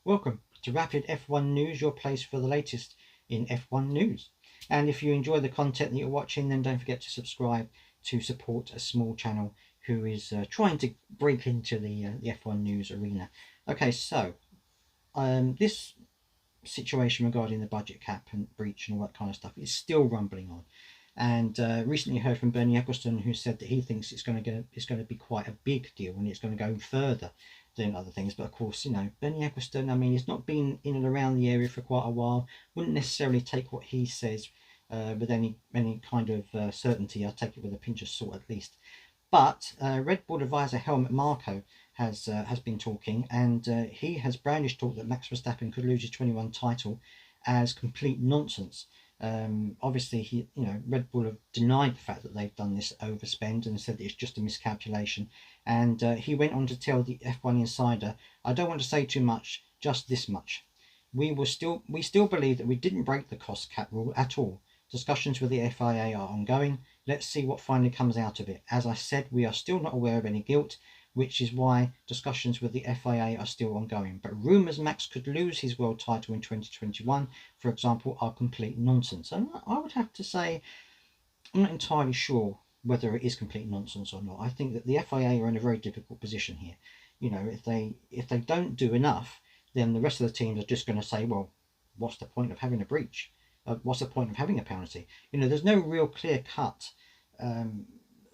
Welcome to Rapid F1 News, your place for the latest in F1 news. And if you enjoy the content that you're watching, then don't forget to subscribe to support a small channel who is trying to break into the F1 news arena. Okay, so this situation regarding the budget cap and breach and all that kind of stuff is still rumbling on. And recently heard from Bernie Ecclestone, who said that he thinks it's going to be quite a big deal and it's going to go further than other things. But of course, Bernie Ecclestone, I mean, he's not been in and around the area for quite a while. Wouldn't necessarily take what he says with any kind of certainty. I'll take it with a pinch of salt at least. But Red Bull advisor Helmut Marko has been talking, and he has brandished talk that Max Verstappen could lose his 21 title as complete nonsense. Obviously, Red Bull have denied the fact that they've done this overspend and said that it's just a miscalculation. And he went on to tell the F1 Insider, "I don't want to say too much, just this much. We still believe that we didn't break the cost cap rule at all. Discussions with the FIA are ongoing. Let's see what finally comes out of it. As I said, we are still not aware of any guilt, which is why discussions with the FIA are still ongoing. But rumours Max could lose his world title in 2021, for example, are complete nonsense." And I would have to say, I'm not entirely sure whether it is complete nonsense or not. I think that the FIA are in a very difficult position here. If they don't do enough, then the rest of the teams are just going to say, well, what's the point of having a breach? What's the point of having a penalty? There's no real clear-cut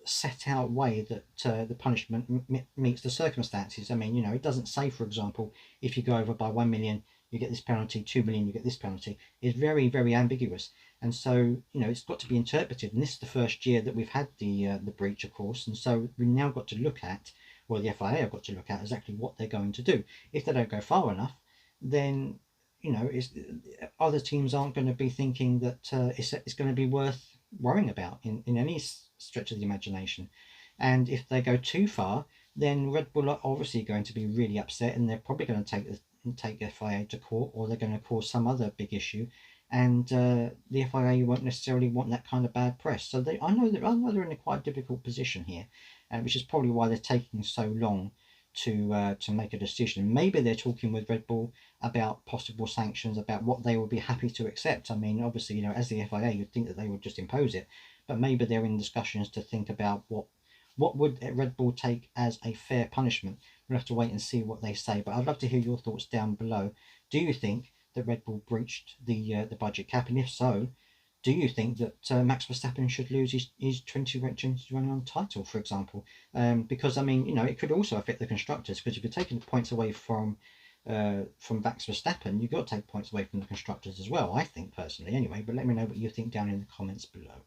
set out way that the punishment meets the circumstances. I mean, it doesn't say, for example, if you go over by 1 million, you get this penalty, 2 million, you get this penalty. It's very, very ambiguous. And so, it's got to be interpreted. And this is the first year that we've had the breach, of course. And so we've now got to look at, well, the FIA have got to look at exactly what they're going to do. If they don't go far enough, then other teams aren't going to be thinking that it's going to be worth worrying about in any stretch of the imagination. And if they go too far, then Red Bull are obviously going to be really upset, and they're probably going to take FIA to court, or they're going to cause some other big issue, and the FIA won't necessarily want that kind of bad press. So I know they're in a quite difficult position here, which is probably why they're taking so long to make a decision. Maybe they're talking with Red Bull about possible sanctions, about what they would be happy to accept. I mean, obviously, as the FIA, you'd think that they would just impose it, but maybe they're in discussions to think about what would Red Bull take as a fair punishment. We'll have to wait and see what they say. But I'd love to hear your thoughts down below. Do you think that Red Bull breached the budget cap, and if so, do you think that Max Verstappen should lose his 2021 title, for example? Because, I mean, it could also affect the constructors, because if you're taking points away from Max Verstappen, you've got to take points away from the constructors as well, I think, personally, anyway. But let me know what you think down in the comments below.